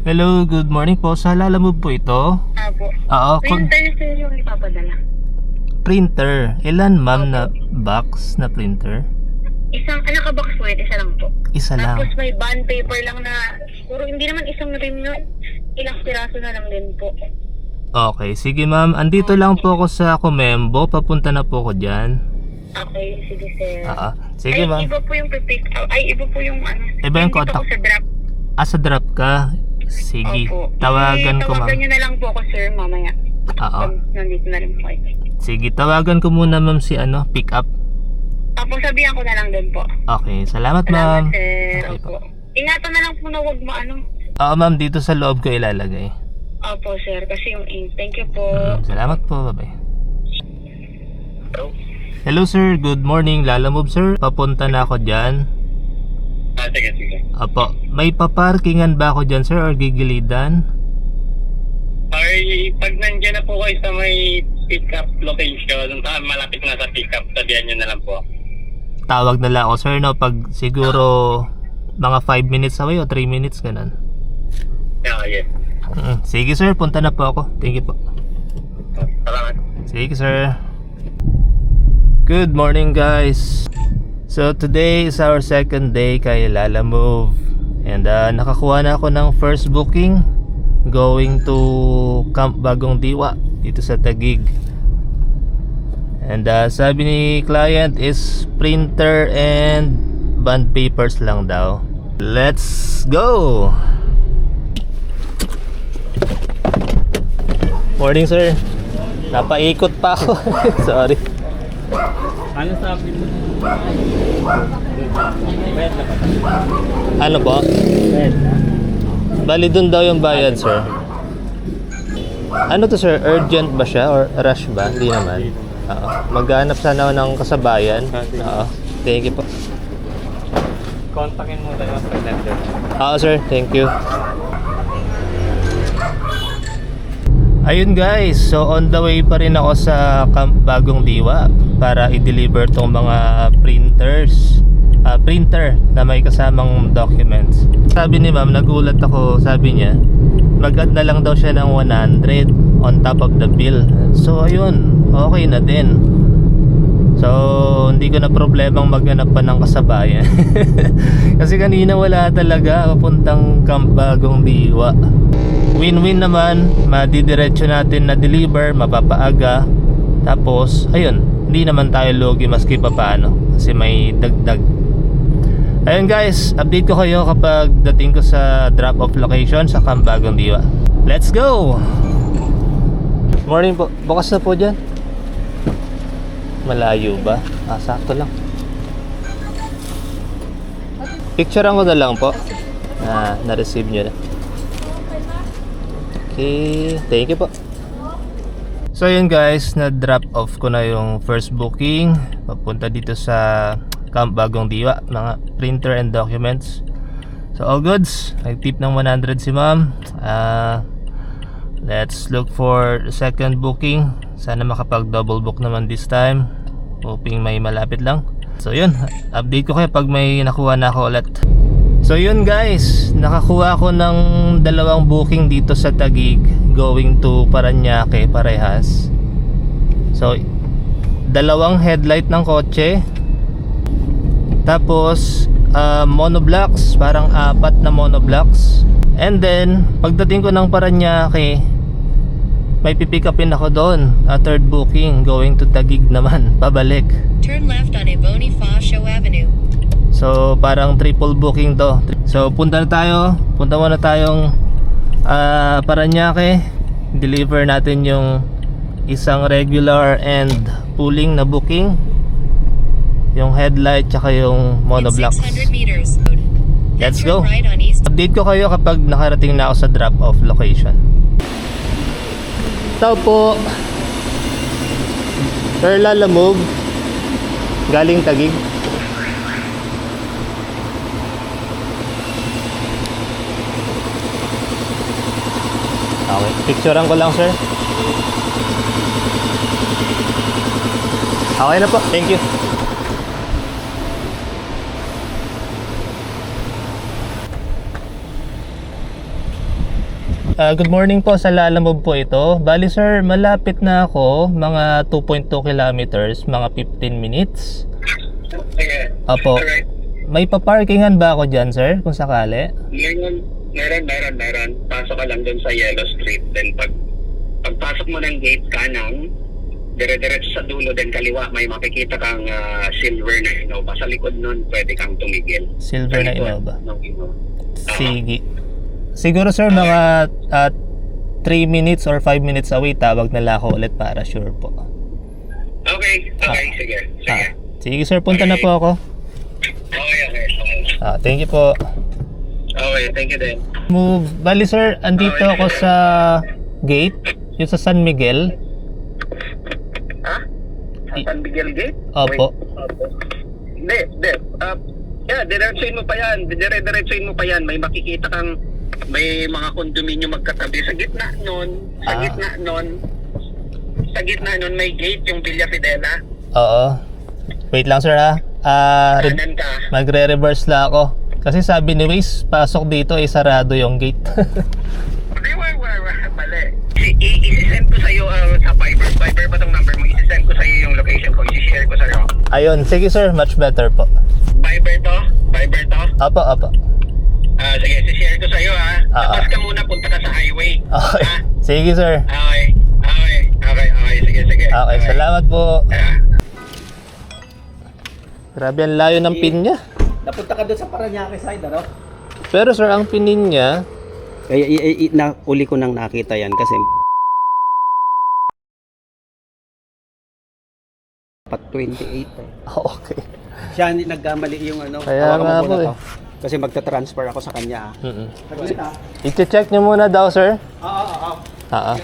Hello, good morning po. Sa Lalamove po ito? Apo. Oo, Printer sir yung ipapadala. printer. Ilan ma'am na box na printer? Isang, naka-box po yun, isa lang po. Isa lang. Tapos may bond paper lang na, puro hindi naman isang rim yun. Ilang piraso na lang din po. Okay, sige ma'am. Andito lang po ako sa Comembo. Papunta na po ako dyan. Okay, sige sir. Sige ma'am. Iba po yung pipick up. Ay, iba po yung ano. Iba yung Nandito contact. ako sa drop. Sa drop ka? Sige. Opo. Tawagan ko ma'am. Tawagan nyo na lang po ako sir mamaya. Oo. Pag nandito na rin po kayo. Sige, tawagan ko muna ma'am si pick up. Tapos sabihan ko na lang din po. Okay, salamat Salamat ma'am. sir. Okay Opo. po. Ingatan na lang po na huwag maano. Oo ma'am, dito sa loob ko ilalagay. Opo sir, kasi yung ink. Thank you po. Salamat po, bye-bye. Hello? Hello sir, good morning. Lalamove sir, papunta na ako dyan. Sige. Apo, may paparkingan ba ako dyan sir or gigilidan? Ay, pag nandiyan na po kayo sa may pick-up location, malapit na sa pick-up, sabihan nyo na lang po. Tawag na lang ako sir no, pag siguro mga 5 minutes away o 3 minutes ganun. Yeah. Sige sir, punta na po ako. Thank you po. Salamat. Sige sir. Good morning guys. So today is our second day kay Lalamove. And nakakuha na ako ng first booking going to Camp Bagong Diwa dito sa Taguig. And sabi ni client is printer and bond papers lang daw. Let's go! Morning sir. Napaikot pa ako. Sorry. Ano sabi mo? Ano po? Bali dun daw yung bayad sir. Ano to sir? Urgent ba siya or rush ba? Hindi naman. Oo. Maghanap sana ako ng kasabayan. Oo. Thank you po. Kontakin mo tayo sa presenter. Oo sir, thank you. Ayun guys, so on the way pa rin ako sa Camp Bagong Diwa para i-deliver tong mga printers. Printer na may kasamang documents. Sabi ni ma'am, nagulat ako, sabi niya mag-add na lang daw siya ng 100 on top of the bill. So ayun, okay na din. So hindi ko na problemang maghanap pa ng kasabayan. Kasi kanina wala talaga papuntang Camp Bagong Diwa. Win-win naman, madidiretso natin na deliver, mapapaaga. Tapos, ayun, hindi naman tayo logi maski pa paano kasi may dagdag. Ayun guys, update ko kayo kapag dating ko sa drop-off location sa Camp Bagong Diwa. Let's go! Morning po, bukas na po dyan. Malayo ba? Sakto lang. Picturean ko na lang po. Na-receive nyo na. Okay, thank you po. So yun guys, na-drop off ko na yung first booking papunta dito sa Camp Bagong Diwa, mga printer and documents. So all goods, nag-tip ng 100 si ma'am. Let's look for the second booking. Sana makapag double book naman this time. Hoping may malapit lang. So yun, update ko kayo pag may nakuha na ako ulit. So yun guys, nakakuha ko ng 2 booking dito sa Taguig going to Parañaque parehas. So 2 headlight ng kotse. Tapos monoblocks, parang 4 na monoblocks. And then pagdating ko ng Parañaque, may pipick upin ako doon, third booking going to Taguig naman, pabalik. Turn left on Bonifacio Avenue. So parang triple booking to. So punta muna tayong Parañaque. Deliver natin yung isang regular and pooling na booking, yung headlight tsaka yung monoblocks. 600 meters. Let's Turn go. right on East. Update ko kayo kapag nakarating na ako sa drop off location. Tao po Sir, Lalamove galing Taguig. Okay, picturean ko lang sir. Okay na po, thank you. Good morning po, sa Lalamove po ito. Bali sir, malapit na ako, mga 2.2 kilometers, mga 15 minutes. Sige. Opo. Alright. May paparkingan ba ako dyan sir, kung sakali? Meron. Pasok ka lang dun sa Yellow Street. Then pagpasok mo ng gate kanan, dire-diretso sa dulo, then kaliwa, may makikita kang silver na Innova. Sa likod nun, pwede kang tumigil. Silver Sa na likod Innova. ng Innova. Sige. Siguro sir, mga 3 minutes or 5 minutes away, tawag na lang ako ulit para sure po. Okay, sige. Sige sir, punta na po ako. Okay. Thank you po. Okay, thank you din. Bali sir, andito ako sa gate, yung sa San Miguel. Ha? San Miguel Gate? Opo. Hindi. Diretsuin mo pa yan. Diretsuin mo pa yan. May makikita kang may mga kondominium magkatabi. Sa gitna nun, may gate yung Villa Fidela. Oo. Wait lang sir ha. Kanan ka. Magre-reverse lang ako. Kasi sabi ni Waze, pasok dito ay sarado yung gate. Hindi, mali. I-send ko sa'yo sa Viber. Viber ba tong number mo? I-send ko sa'yo yung location ko. I-share ko sa'yo. Ayun, sige sir, much better po. Viber to? Opo. Sige, i-share ko sa'yo ha. Tapos ka muna, punta ka sa highway. Okay. Ha? Sige sir. Okay. Sige. Okay, salamat po. Ah. Grabe ang layo ng pin niya. Napunta ka doon sa Paranaque side, ano? Pero sir, ang pinin niya, Uli ko nang nakita yan kasi pat 28 eh. okay. Siya nagkamali yung ano. Kaya hawakan mo nga muna po eh. to. Kasi magta-transfer ako sa kanya. Saglit ah. I-check niyo muna daw sir. Oo.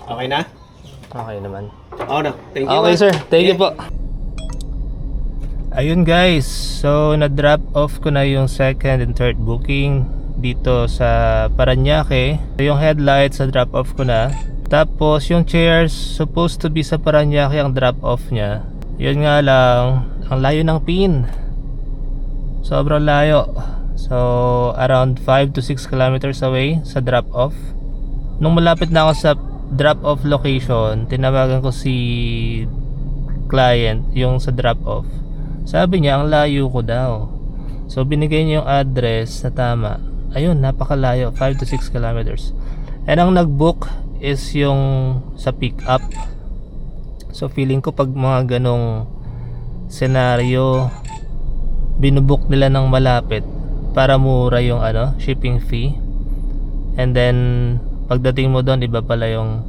Okay na? Okay naman. Oo na. Thank you. Okay sir, thank you po. Ayun guys, so na-drop off ko na yung second and third booking dito sa Paranaque. Yung headlights sa drop off ko na. Tapos yung chairs supposed to be sa Paranaque ang drop off niya. Yun nga lang, ang layo ng pin. Sobrang layo. So around 5 to 6 kilometers away sa drop off. Nung malapit na ako sa drop off location, tinawagan ko si client yung sa drop off. Sabi niya ang layo ko daw. So binigay niya yung address na tama. Ayun, napakalayo, 5 to 6 kilometers. And ang nag-book is yung sa pick up. So feeling ko pag mga ganong senaryo, binubook nila ng malapit para mura yung shipping fee. And then pagdating mo doon, iba pala yung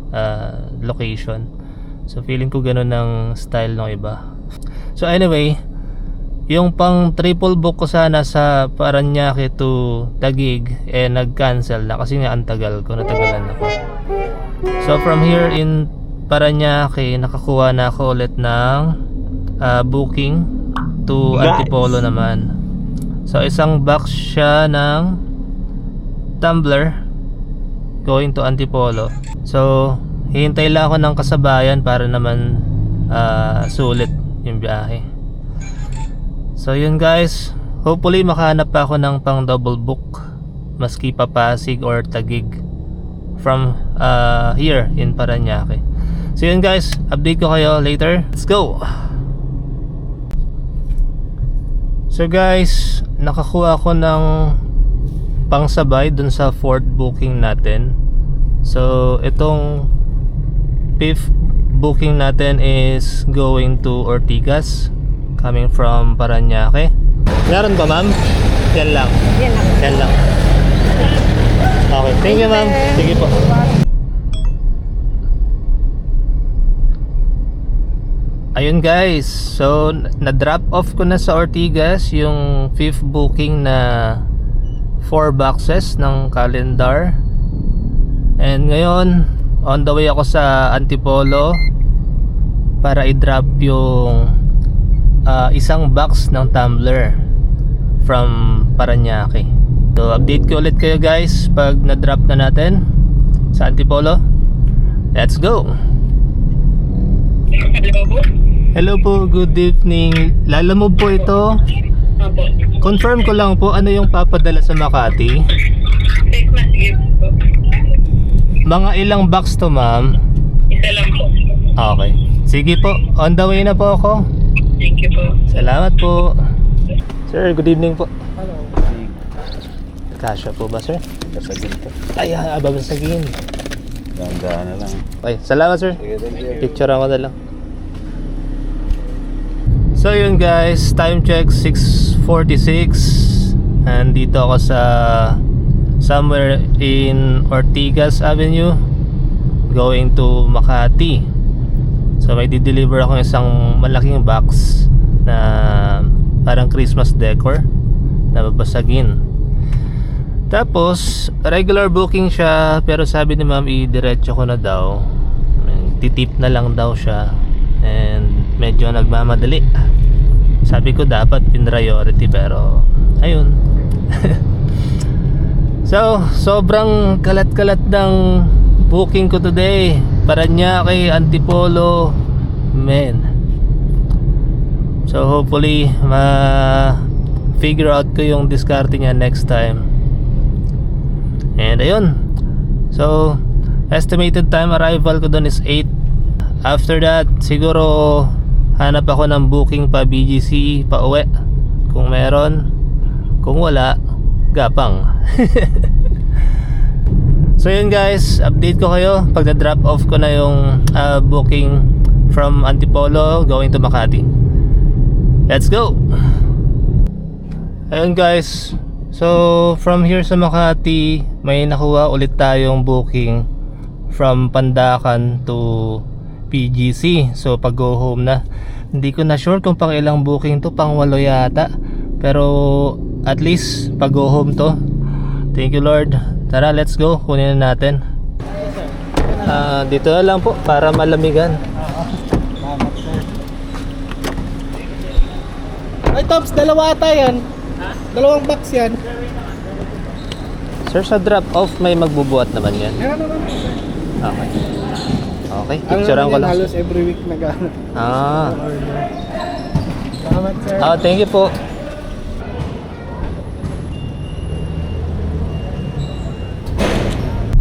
location. So feeling ko ganon ng style ng iba. So anyway, yung pang triple book ko sana sa Paranaque to Taguig nag-cancel na kasi nga ang tagal ko, natagalan ako. So from here in Paranaque, nakakuha na ako ulit ng booking to Antipolo naman. So isang box siya ng tumbler going to Antipolo. So hihintay lang ako ng kasabayan para naman sulit yung biyahe. So yun guys, hopefully makahanap pa ako ng pang double book maski pa Pasig or Taguig from here in Paranaque. So yun guys, update ko kayo later. Let's go! So guys, nakakuha ako ng pangsabay dun sa fourth booking natin. So itong fifth booking natin is going to Ortigas, coming from Paranaque. Meron ba ma'am? Yan lang. Okay, thank you ma'am. Sige po. Ayun guys, so na-drop off ko na sa Ortigas yung fifth booking na 4 boxes ng calendar. And ngayon, on the way ako sa Antipolo para i-drop yung isang box ng tumbler from Paranaque. So update ko ulit kayo guys pag na-drop na natin sa Antipolo. Let's go! Hello po, good evening. Lalamove po ito. Confirm ko lang po, ano yung papadala sa Makati? Sige po. Mga ilang box to, ma'am? Isa lang po. Okay. Sige po, on the way na po ako. Thank you po. Salamat po. Sir, good evening po. Hello. Kasya po ba, sir? Kasagin po. Ay, babasagin. Dahan-dahan na lang. Okay, salamat, sir. Sige, thank you. Picture ako na lang. So yun guys, time check 6:46. Nandito ako sa somewhere in Ortigas Avenue going to Makati. So may di-deliver ako isang malaking box na parang Christmas decor na babasagin. Tapos regular booking siya, pero sabi ni ma'am i-diretso ko na daw. Titip na lang daw siya and medyo nagmamadali. Sabi ko dapat priority, pero ayun. So sobrang kalat-kalat ng booking ko today. Paranaque, Antipolo, men. So hopefully figure out ko yung diskarte niya next time. And ayun. So estimated time arrival ko doon is 8. After that, siguro hanap ako ng booking pa BGC pa uwi kung meron. Kung wala, gapang. So yun guys, update ko kayo pag na-drop off ko na yung booking from Antipolo going to Makati. Let's go! Ayun guys, so from here sa Makati, may nakuha ulit tayong booking from Pandacan to PGC. So pag go home na, hindi ko na sure kung pang ilang booking to, pang 8 yata, pero at least pag go home to. Thank you Lord. Tara, let's go, kunin na natin. Dito na lang po para malamigan. Ay, Tops, dalawa ata yan. Dalawang box yan. Sir, sa drop off may magbubuhat naman yan. Meron naman. Okay. Okay, picturean ko lang. Halos every week nag-ano. Salamat, sir. Thank you po.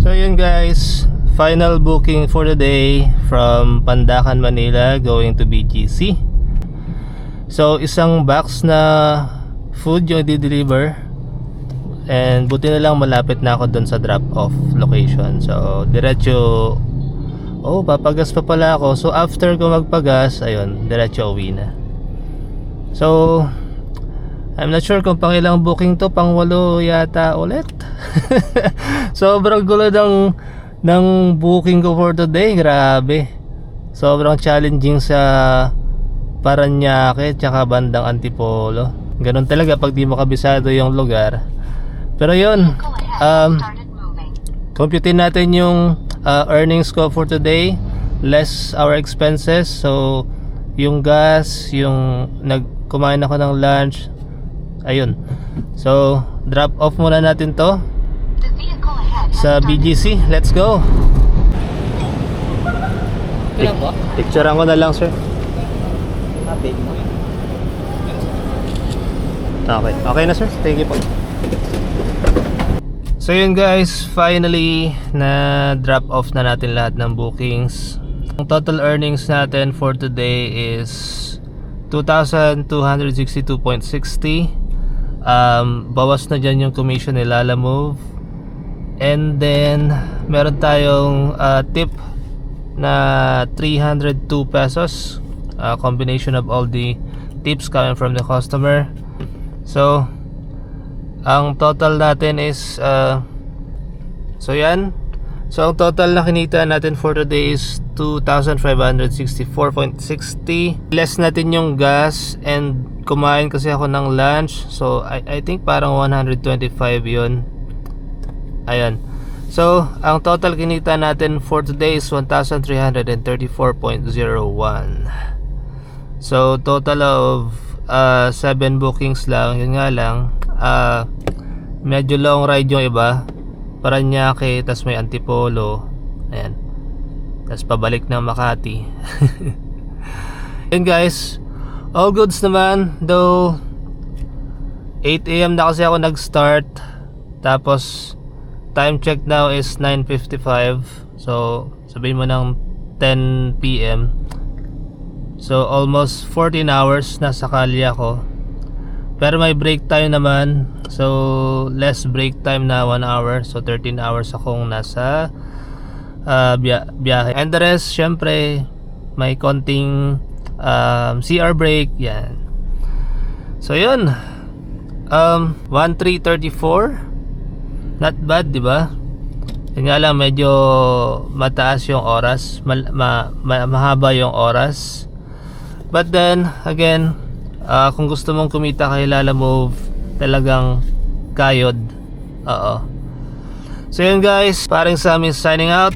So yun guys, final booking for the day from Pandacan, Manila going to BGC. So isang box na food yung i-deliver, and buti na lang malapit na ako dun sa drop off location. So diretso, papagas pa pala ako. So after ko magpagas, ayun, diretso uwi na. So I'm not sure kung pang ilang booking to, pang 8 yata ulit. Sobrang gulo ng booking ko for today, grabe. Sobrang challenging sa Paranaque tsaka bandang Antipolo. Ganun talaga pag di mo kabisado yung lugar. Pero yun, computein natin yung earnings ko for today, less our expenses. So yung gas, yung kumain ako ng lunch, ayun. So drop off muna natin to sa BGC. Let's go. Kailan po? Picturean ko na lang, sir. Update mo. Okay, okay na sir, thank you po. So yun guys, finally na drop off na natin lahat ng bookings. Ang total earnings natin for today is 2,262.60. Bawas na dyan yung commission ni Lala Move. And then meron tayong tip na 302 pesos, combination of all the tips coming from the customer. So ang total natin is so yan. So ang total na kinita natin for today is 2,564.60. Less natin yung gas, and kumain kasi ako ng lunch. So I think parang 125 yun. Ayan. So ang total kinita natin for today is 1,334.01. So total of 7 bookings lang. Yun nga lang, medyo long ride yung iba, Paranaque, tas may Antipolo, ayan, tas pabalik ng Makati. Yun guys, all goods naman. Though 8 AM na kasi ako nag start, tapos time check now is 9:55. So sabihin mo ng 10 PM. So almost 14 hours nasa kalye ako. Pero may break time naman. So less break time na 1 hour. So 13 hours akong nasa biyahe. And the rest, syempre may konting CR break. Yan. So yun, 1:34. Not bad, di ba? Yun nga lang, medyo mataas yung oras, mahaba yung oras. But then again, kung gusto mong kumita kay Lalamove, talagang kayod. Oo. So yun guys, Paring Sam is signing out.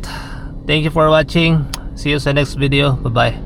Thank you for watching. See you sa next video. Bye bye.